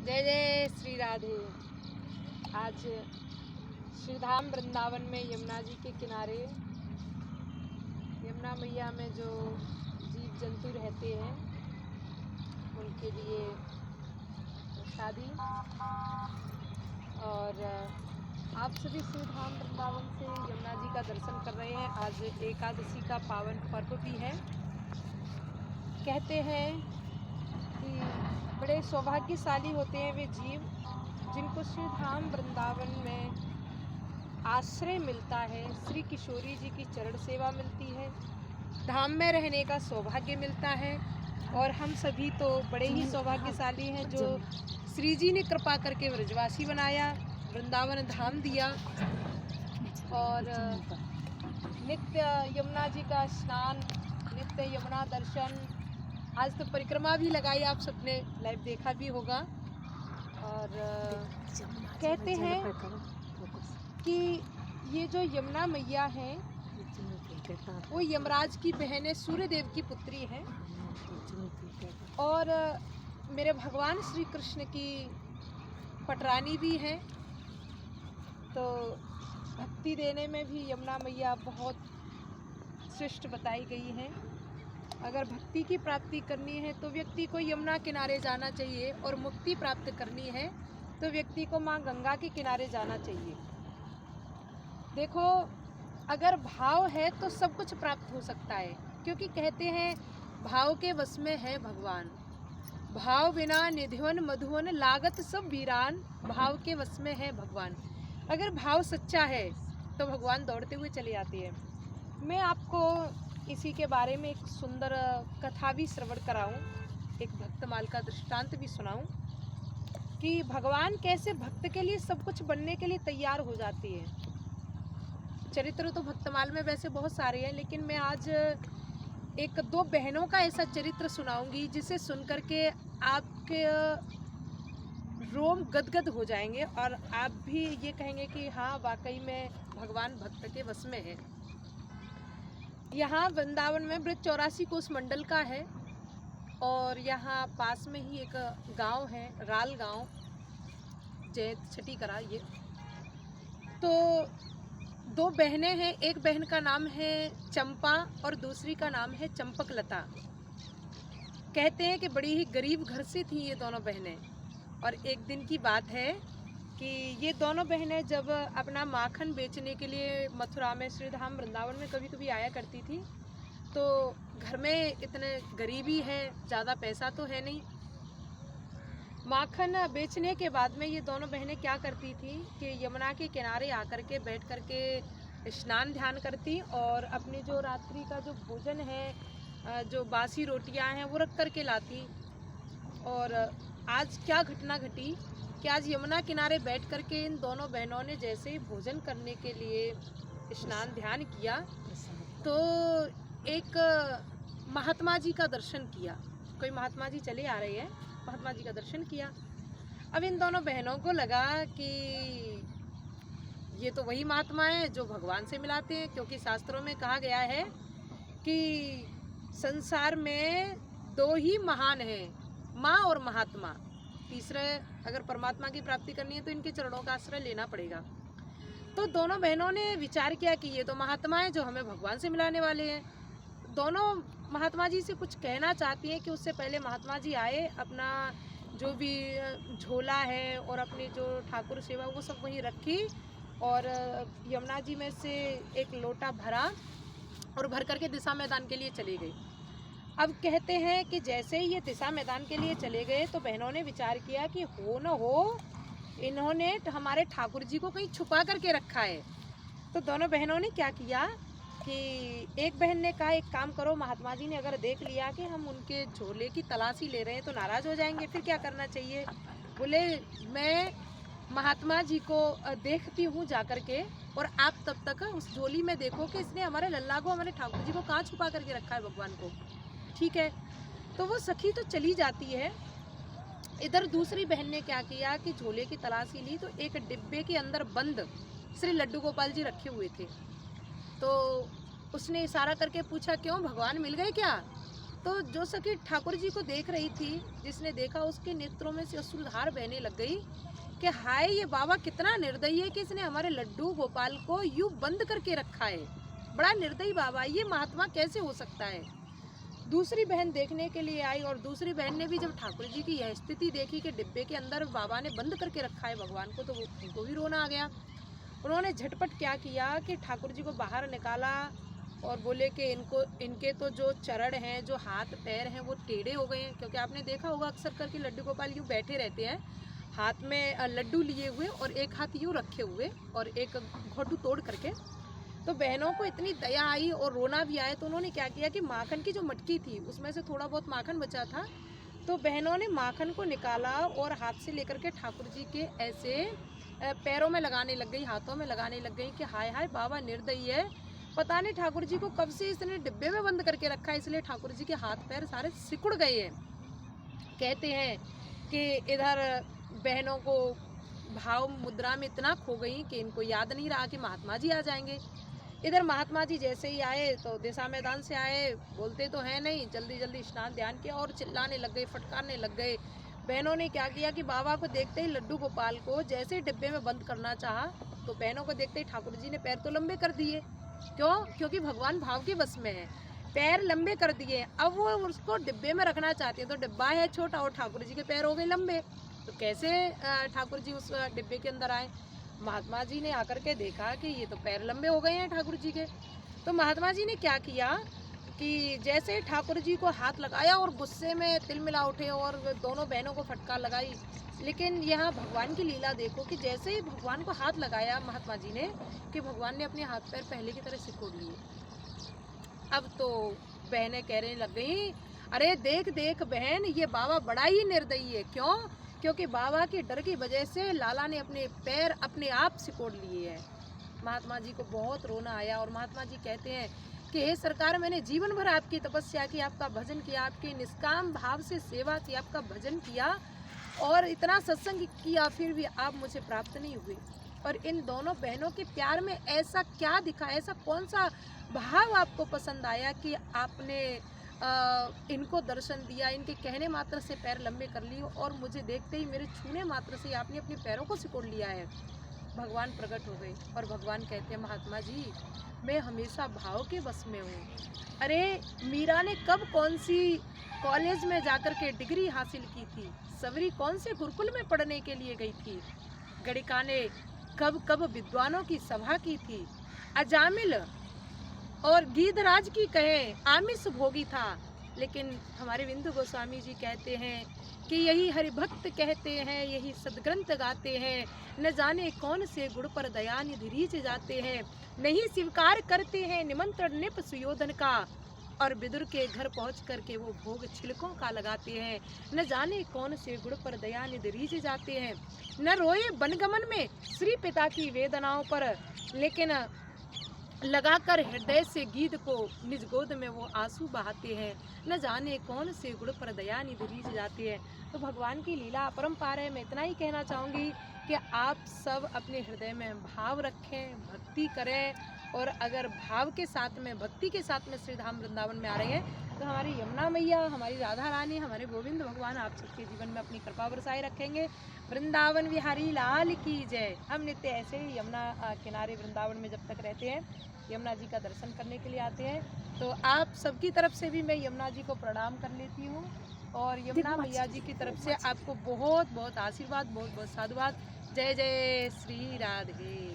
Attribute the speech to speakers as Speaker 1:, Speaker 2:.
Speaker 1: जय जय श्री राधे। आज श्रीधाम वृंदावन में यमुना जी के किनारे यमुना मैया में जो जीव जंतु रहते हैं उनके लिए शादी और आप सभी श्रीधाम वृंदावन से यमुना जी का दर्शन कर रहे हैं। आज एकादशी का पावन पर्व भी है। कहते हैं कि बड़े सौभाग्यशाली होते हैं वे जीव जिनको श्रीधाम वृंदावन में आश्रय मिलता है, श्री किशोरी जी की चरण सेवा मिलती है, धाम में रहने का सौभाग्य मिलता है। और हम सभी तो बड़े ही सौभाग्यशाली हैं जो श्री जी ने कृपा करके व्रजवासी बनाया, वृंदावन धाम दिया और नित्य यमुना जी का स्नान, नित्य यमुना दर्शन। आज तो परिक्रमा भी लगाई, आप सबने लाइव देखा भी होगा। और कहते हैं कि ये जो यमुना मैया हैं वो यमराज की बहन है, सूर्यदेव की पुत्री है और मेरे भगवान श्री कृष्ण की पटरानी भी है। तो भक्ति देने में भी यमुना मैया बहुत श्रेष्ठ बताई गई है। अगर भक्ति की प्राप्ति करनी है तो व्यक्ति को यमुना किनारे जाना चाहिए और मुक्ति प्राप्त करनी है तो व्यक्ति को माँ गंगा के किनारे जाना चाहिए। देखो, अगर भाव है तो सब कुछ प्राप्त हो सकता है, क्योंकि कहते हैं भाव के वश में है भगवान। भाव बिना निधिवन मधुवन लागत सब वीरान, भाव के वश में है भगवान। अगर भाव सच्चा है तो भगवान दौड़ते हुए चले आते हैं। मैं आपको इसी के बारे में एक सुंदर कथा भी श्रवण कराऊं, एक भक्तमाल का दृष्टांत भी सुनाऊं कि भगवान कैसे भक्त के लिए सब कुछ बनने के लिए तैयार हो जाती है। चरित्र तो भक्तमाल में वैसे बहुत सारे हैं, लेकिन मैं आज एक दो बहनों का ऐसा चरित्र सुनाऊंगी जिसे सुनकर के आपके रोम गदगद हो जाएंगे और आप भी ये कहेंगे कि हाँ, वाकई में भगवान भक्त के वश में है। यहाँ वृंदावन में ब्रज 84 कोस मंडल का है और यहाँ पास में ही एक गांव है, राल गांव, जय छठी करा। ये तो दो बहनें हैं, एक बहन का नाम है चंपा और दूसरी का नाम है चंपकलता। कहते हैं कि बड़ी ही गरीब घर से थी ये दोनों बहनें। और एक दिन की बात है कि ये दोनों बहनें जब अपना माखन बेचने के लिए मथुरा में श्रीधाम वृंदावन में कभी कभी आया करती थी, तो घर में इतने गरीबी है, ज़्यादा पैसा तो है नहीं। माखन बेचने के बाद में ये दोनों बहनें क्या करती थी कि यमुना के किनारे आकर के बैठ कर के स्नान ध्यान करती और अपनी जो रात्रि का जो भोजन है, जो बासी रोटियां हैं, वो रख कर के लाती। और आज क्या घटना घटी कि आज यमुना किनारे बैठ कर के इन दोनों बहनों ने जैसे ही भोजन करने के लिए स्नान ध्यान किया तो एक महात्मा जी का दर्शन किया। कोई महात्मा जी चले आ रहे हैं, महात्मा जी का दर्शन किया। अब इन दोनों बहनों को लगा कि ये तो वही महात्मा है जो भगवान से मिलाते हैं, क्योंकि शास्त्रों में कहा गया है कि संसार में दो ही महान हैं, माँ और महात्मा। तीसरे अगर परमात्मा की प्राप्ति करनी है तो इनके चरणों का आश्रय लेना पड़ेगा। तो दोनों बहनों ने विचार किया कि ये तो महात्मा है जो हमें भगवान से मिलाने वाले हैं। दोनों महात्मा जी से कुछ कहना चाहती हैं कि उससे पहले महात्मा जी आए, अपना जो भी झोला है और अपनी जो ठाकुर सेवा वो सब वहीं रखी और यमुना जी में से एक लोटा भरा और भर करके दिशा मैदान के लिए चले गए। अब कहते हैं कि जैसे ही ये दिशा मैदान के लिए चले गए तो बहनों ने विचार किया कि हो न हो इन्होंने हमारे ठाकुर जी को कहीं छुपा करके रखा है। तो दोनों बहनों ने क्या किया कि एक बहन ने कहा, एक काम करो, महात्मा जी ने अगर देख लिया कि हम उनके झोले की तलाशी ले रहे हैं तो नाराज़ हो जाएंगे, फिर क्या करना चाहिए। बोले, मैं महात्मा जी को देखती हूँ जा कर के और आप तब तक उस झोली में देखो कि इसने हमारे लल्ला को, हमारे ठाकुर जी को कहाँ छुपा करके रखा है भगवान को। ठीक है। तो वो सखी तो चली जाती है। इधर दूसरी बहन ने क्या किया कि झोले की तलाशी ली तो एक डिब्बे के अंदर बंद श्री लड्डू गोपाल जी रखे हुए थे। तो उसने इशारा करके पूछा, क्यों भगवान मिल गए क्या? तो जो सखी ठाकुर जी को देख रही थी, जिसने देखा उसके नेत्रों में से अश्रुधार बहने लग गई कि हाय ये बाबा कितना निर्दयी है कि इसने हमारे लड्डू गोपाल को यूं बंद करके रखा है, बड़ा निर्दयी बाबा, ये महात्मा कैसे हो सकता है। दूसरी बहन देखने के लिए आई और दूसरी बहन ने भी जब ठाकुर जी की यह स्थिति देखी कि डिब्बे के अंदर बाबा ने बंद करके रखा है भगवान को, तो उनको भी रोना आ गया। उन्होंने झटपट क्या किया कि ठाकुर जी को बाहर निकाला और बोले कि इनके तो जो चरण हैं, जो हाथ पैर हैं, वो टेढ़े हो गए हैं। क्योंकि आपने देखा होगा अक्सर करके लड्डू गोपाल यूँ बैठे रहते हैं, हाथ में लड्डू लिए हुए और एक हाथ यूँ रखे हुए और एक घोटू तोड़ करके। तो बहनों को इतनी दया आई और रोना भी आया, तो उन्होंने क्या किया कि माखन की जो मटकी थी उसमें से थोड़ा बहुत माखन बचा था, तो बहनों ने माखन को निकाला और हाथ से लेकर के ठाकुर जी के ऐसे पैरों में लगाने लग गई, हाथों में लगाने लग गई कि हाय हाय बाबा निर्दयी है, पता नहीं ठाकुर जी को कब से इसने डिब्बे में बंद करके रखा है, इसलिए ठाकुर जी के हाथ पैर सारे सिकुड़ गए हैं। कहते हैं कि इधर बहनों को भाव मुद्रा में इतना खो गई कि इनको याद नहीं रहा कि महात्मा जी आ जाएंगे। इधर महात्मा जी जैसे ही आए तो दिशा मैदान से आए, बोलते तो हैं नहीं, जल्दी जल्दी स्नान ध्यान किया और चिल्लाने लग गए, फटकारने लग गए। बहनों ने क्या किया कि बाबा को देखते ही लड्डू गोपाल को जैसे डिब्बे में बंद करना चाहा, तो बहनों को देखते ही ठाकुर जी ने पैर तो लंबे कर दिए। क्यों? क्योंकि भगवान भाव के बस में है, पैर लंबे कर दिए। अब वो उसको डिब्बे में रखना चाहते हैं, तो डिब्बा है छोटा और ठाकुर जी के पैर हो गए लंबे, तो कैसे ठाकुर जी उस डिब्बे के अंदर आए। महात्मा जी ने आकर के देखा कि ये तो पैर लंबे हो गए हैं ठाकुर जी के। तो महात्मा जी ने क्या किया कि जैसे ठाकुर जी को हाथ लगाया और गुस्से में तिलमिला उठे और दोनों बहनों को फटकार लगाई। लेकिन यहाँ भगवान की लीला देखो कि जैसे ही भगवान को हाथ लगाया महात्मा जी ने, कि भगवान ने अपने हाथ पैर पहले की तरह सिकोड़ लिए। अब तो बहनें कहने लग गई, अरे देख देख बहन, ये बाबा बड़ा ही निर्दयी है। क्यों? क्योंकि बाबा के डर की वजह से लाला ने अपने पैर अपने आप सिकोड़ लिए हैं। महात्मा जी को बहुत रोना आया और महात्मा जी कहते हैं कि हे सरकार, मैंने जीवन भर आपकी तपस्या की, आपका भजन किया, आपके निष्काम भाव से सेवा की, आपका भजन किया और इतना सत्संग किया, फिर भी आप मुझे प्राप्त नहीं हुए। और इन दोनों बहनों के प्यार में ऐसा क्या दिखा, ऐसा कौन सा भाव आपको पसंद आया कि आपने इनको दर्शन दिया, इनके कहने मात्र से पैर लंबे कर लिए और मुझे देखते ही, मेरे छूने मात्र से आपने अपने पैरों को सिकोड़ लिया है। भगवान प्रकट हो गए और भगवान कहते हैं, महात्मा जी मैं हमेशा भाव के बस में हूँ। अरे मीरा ने कब कौन सी कॉलेज में जाकर के डिग्री हासिल की थी, सवरी कौन से गुरुकुल में पढ़ने के लिए गई थी, गणिका ने कब कब विद्वानों की सभा की थी, अजामिल और गीधराज की कहें आमिष भोगी था। लेकिन हमारे बिंदु गोस्वामी जी कहते हैं कि यही हरिभक्त कहते हैं, यही सदग्रंथ गाते हैं, न जाने कौन से गुण पर दया निधि रीच जाते हैं, नहीं स्वीकार करते हैं निमंत्रण निप सुयोधन का, और विदुर के घर पहुंच करके वो भोग छिलकों का लगाते हैं, न जाने कौन से गुण पर दया निधि रीच जाते हैं, न रोए बनगमन में श्री पिता की वेदनाओं पर, लेकिन लगाकर हृदय से गीत को निज गोद में वो आंसू बहाते हैं, न जाने कौन से गुण पर दया निधि रीच जाती है। तो भगवान की लीला अपरंपार है। मैं इतना ही कहना चाहूँगी कि आप सब अपने हृदय में भाव रखें, भक्ति करें, और अगर भाव के साथ में, भक्ति के साथ में श्री धाम वृंदावन में आ रहे हैं तो हमारी यमुना मैया, हमारी राधा रानी, हमारे गोविंद भगवान आप सबके जीवन में अपनी कृपा बरसाए रखेंगे। वृंदावन विहारी लाल की जय। हम नित्य ऐसे ही यमुना किनारे वृंदावन में जब तक रहते हैं, यमुना जी का दर्शन करने के लिए आते हैं, तो आप सबकी तरफ से भी मैं यमुना जी को प्रणाम कर लेती हूँ और यमुना मैया जी की तरफ से आपको बहुत बहुत आशीर्वाद, बहुत बहुत साधुवाद। जय जय श्री राधे।